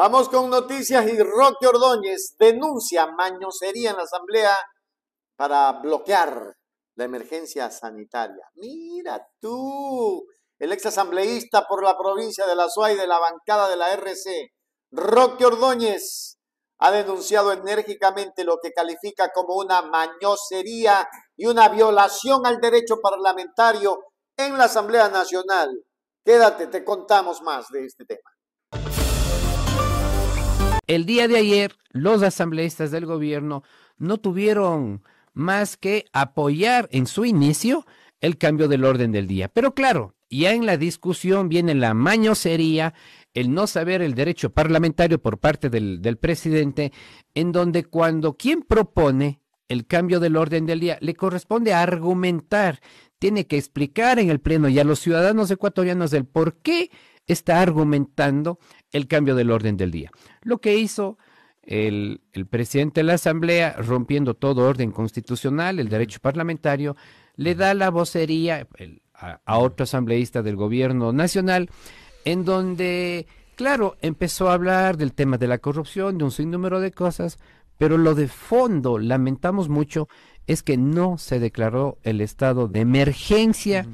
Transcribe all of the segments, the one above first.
Vamos con noticias y Roque Ordóñez denuncia mañosería en la Asamblea para bloquear la emergencia sanitaria. Mira tú, el ex asambleísta por la provincia de La Suay de la bancada de la RC, Roque Ordóñez, ha denunciado enérgicamente lo que califica como una mañosería y una violación al derecho parlamentario en la Asamblea Nacional. Quédate, te contamos más de este tema. El día de ayer, los asambleístas del gobierno no tuvieron más que apoyar en su inicio el cambio del orden del día. Pero claro, ya en la discusión viene la mañosería, el no saber el derecho parlamentario por parte del presidente, en donde cuando quien propone el cambio del orden del día le corresponde argumentar, tiene que explicar en el pleno y a los ciudadanos ecuatorianos el por qué está argumentando el cambio del orden del día. Lo que hizo el presidente de la Asamblea, rompiendo todo orden constitucional, el derecho parlamentario, le da la vocería a otro asambleísta del gobierno nacional, en donde, claro, empezó a hablar del tema de la corrupción, de un sinnúmero de cosas, pero lo de fondo, lamentamos mucho, es que no se declaró el estado de emergencia,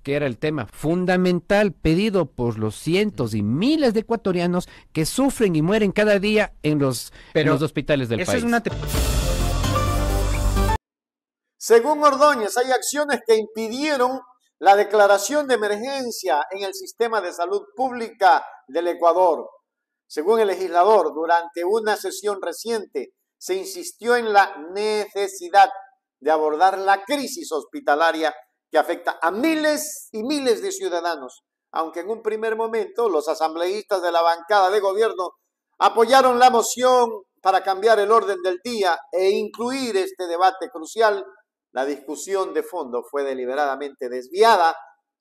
que era el tema fundamental pedido por los cientos y miles de ecuatorianos que sufren y mueren cada día en los hospitales del país. Según Ordóñez, hay acciones que impidieron la declaración de emergencia en el sistema de salud pública del Ecuador. Según el legislador, durante una sesión reciente se insistió en la necesidad de abordar la crisis hospitalaria que afecta a miles y miles de ciudadanos, aunque en un primer momento los asambleístas de la bancada de gobierno apoyaron la moción para cambiar el orden del día e incluir este debate crucial. La discusión de fondo fue deliberadamente desviada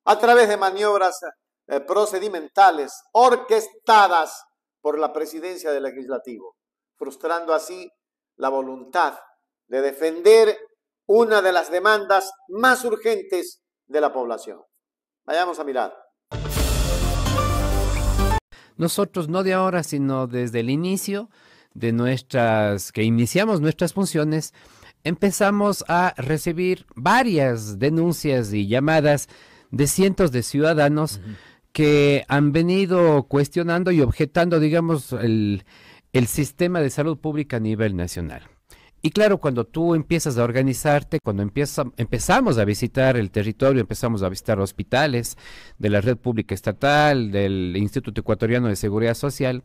a través de maniobras procedimentales orquestadas por la presidencia del legislativo, frustrando así la voluntad de defender una de las demandas más urgentes de la población. Vayamos a mirar. Nosotros no de ahora, sino desde el inicio de que iniciamos nuestras funciones, empezamos a recibir varias denuncias y llamadas de cientos de ciudadanos que han venido cuestionando y objetando, digamos, el sistema de salud pública a nivel nacional. Y claro, cuando tú empiezas a organizarte, cuando empezamos a visitar el territorio, empezamos a visitar hospitales de la red pública estatal, del Instituto Ecuatoriano de Seguridad Social,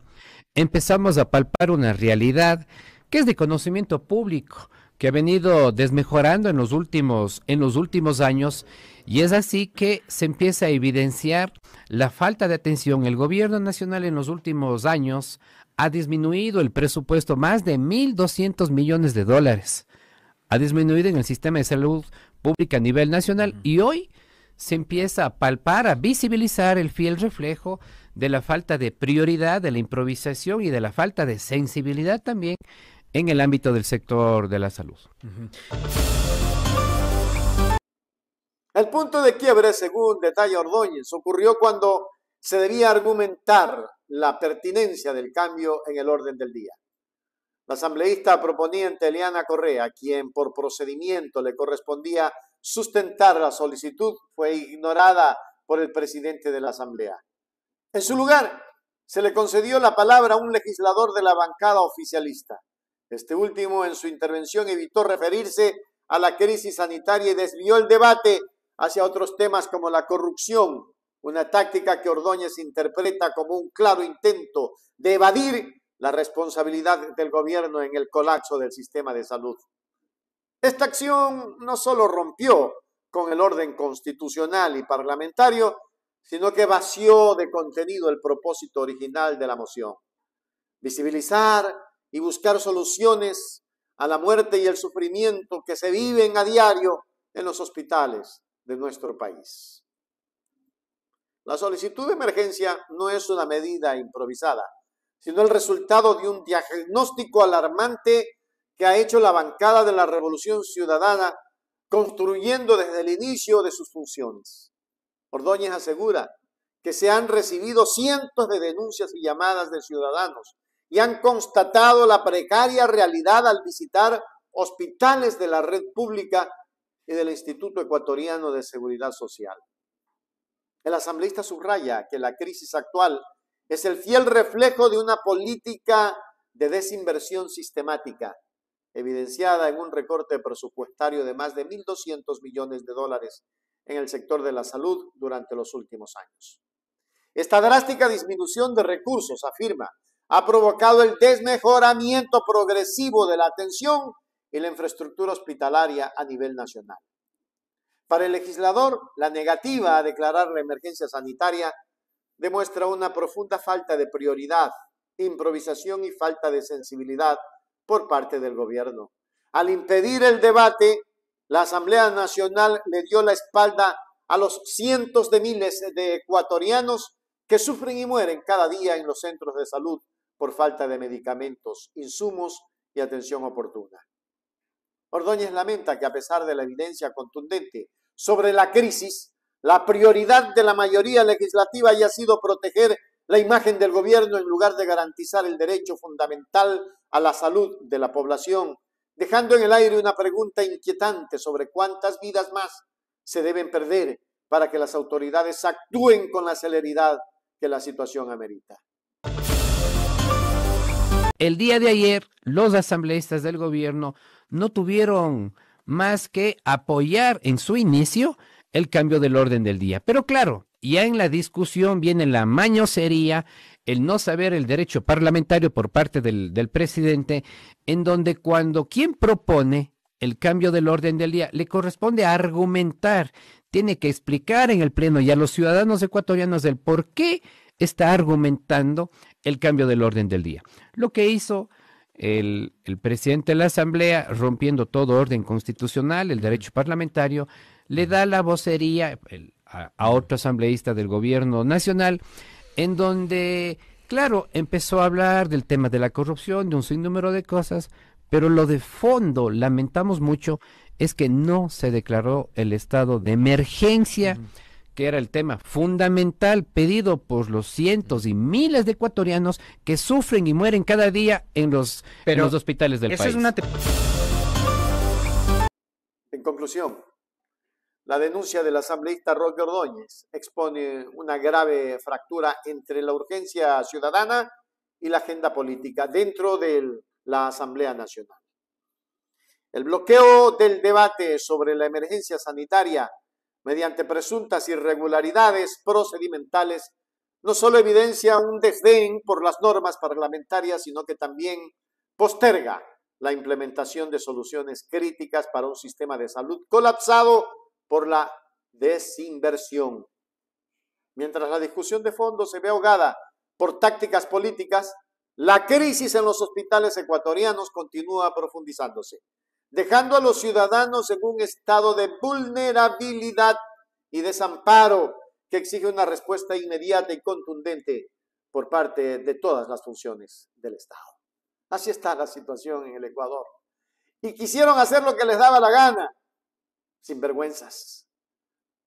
empezamos a palpar una realidad que es de conocimiento público, que ha venido desmejorando en los últimos años, y es así que se empieza a evidenciar la falta de atención. El gobierno nacional en los últimos años ha disminuido el presupuesto más de 1.200 millones de dólares. Ha disminuido en el sistema de salud pública a nivel nacional y hoy se empieza a palpar, a visibilizar el fiel reflejo de la falta de prioridad, de la improvisación y de la falta de sensibilidad también en el ámbito del sector de la salud. El punto de quiebre, según detalla Ordóñez, ocurrió cuando se debía argumentar la pertinencia del cambio en el orden del día. La asambleísta proponiente Eliana Correa, quien por procedimiento le correspondía sustentar la solicitud, fue ignorada por el presidente de la asamblea. En su lugar, se le concedió la palabra a un legislador de la bancada oficialista. Este último, en su intervención, evitó referirse a la crisis sanitaria y desvió el debate hacia otros temas como la corrupción, una táctica que Ordóñez interpreta como un claro intento de evadir la responsabilidad del gobierno en el colapso del sistema de salud. Esta acción no solo rompió con el orden constitucional y parlamentario, sino que vació de contenido el propósito original de la moción: visibilizar y buscar soluciones a la muerte y el sufrimiento que se viven a diario en los hospitales de nuestro país. La solicitud de emergencia no es una medida improvisada, sino el resultado de un diagnóstico alarmante que ha hecho la bancada de la Revolución Ciudadana, construyendo desde el inicio de sus funciones. Ordóñez asegura que se han recibido cientos de denuncias y llamadas de ciudadanos y han constatado la precaria realidad al visitar hospitales de la red pública y del Instituto Ecuatoriano de Seguridad Social. El asambleísta subraya que la crisis actual es el fiel reflejo de una política de desinversión sistemática, evidenciada en un recorte presupuestario de más de 1.200 millones de dólares en el sector de la salud durante los últimos años. Esta drástica disminución de recursos, afirma, ha provocado el desmejoramiento progresivo de la atención y la infraestructura hospitalaria a nivel nacional. Para el legislador, la negativa a declarar la emergencia sanitaria demuestra una profunda falta de prioridad, improvisación y falta de sensibilidad por parte del gobierno. Al impedir el debate, la Asamblea Nacional le dio la espalda a los cientos de miles de ecuatorianos que sufren y mueren cada día en los centros de salud por falta de medicamentos, insumos y atención oportuna. Ordóñez lamenta que a pesar de la evidencia contundente sobre la crisis, la prioridad de la mayoría legislativa haya sido proteger la imagen del gobierno en lugar de garantizar el derecho fundamental a la salud de la población, dejando en el aire una pregunta inquietante sobre cuántas vidas más se deben perder para que las autoridades actúen con la celeridad que la situación amerita. El día de ayer, los asambleístas del gobierno no tuvieron más que apoyar en su inicio el cambio del orden del día. Pero claro, ya en la discusión viene la mañosería, el no saber el derecho parlamentario por parte del presidente, en donde cuando quien propone el cambio del orden del día le corresponde argumentar, tiene que explicar en el pleno y a los ciudadanos ecuatorianos el por qué está argumentando el cambio del orden del día. Lo que hizo el presidente de la Asamblea, rompiendo todo orden constitucional, el derecho parlamentario, le da la vocería a otro asambleísta del gobierno nacional, en donde, claro, empezó a hablar del tema de la corrupción, de un sinnúmero de cosas, pero lo de fondo, lamentamos mucho, es que no se declaró el estado de emergencia, que era el tema fundamental pedido por los cientos y miles de ecuatorianos que sufren y mueren cada día en los hospitales del país. En conclusión, la denuncia del asambleísta Roque Ordóñez expone una grave fractura entre la urgencia ciudadana y la agenda política dentro de la Asamblea Nacional. El bloqueo del debate sobre la emergencia sanitaria mediante presuntas irregularidades procedimentales no solo evidencia un desdén por las normas parlamentarias, sino que también posterga la implementación de soluciones críticas para un sistema de salud colapsado por la desinversión. Mientras la discusión de fondo se ve ahogada por tácticas políticas, la crisis en los hospitales ecuatorianos continúa profundizándose, dejando a los ciudadanos en un estado de vulnerabilidad y desamparo que exige una respuesta inmediata y contundente por parte de todas las funciones del Estado. Así está la situación en el Ecuador. Y quisieron hacer lo que les daba la gana, sinvergüenzas.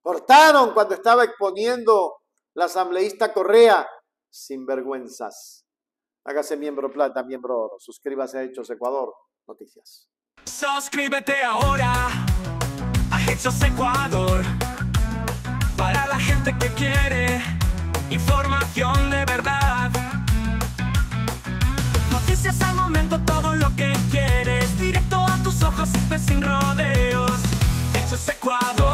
Cortaron cuando estaba exponiendo la asambleísta Correa, sinvergüenzas. Hágase miembro plata, miembro oro. Suscríbase a Hechos Ecuador Noticias. Suscríbete ahora a Hechos Ecuador, para la gente que quiere información de verdad. Noticias al momento, todo lo que quieres, directo a tus ojos y sin rodeos. Hechos Ecuador.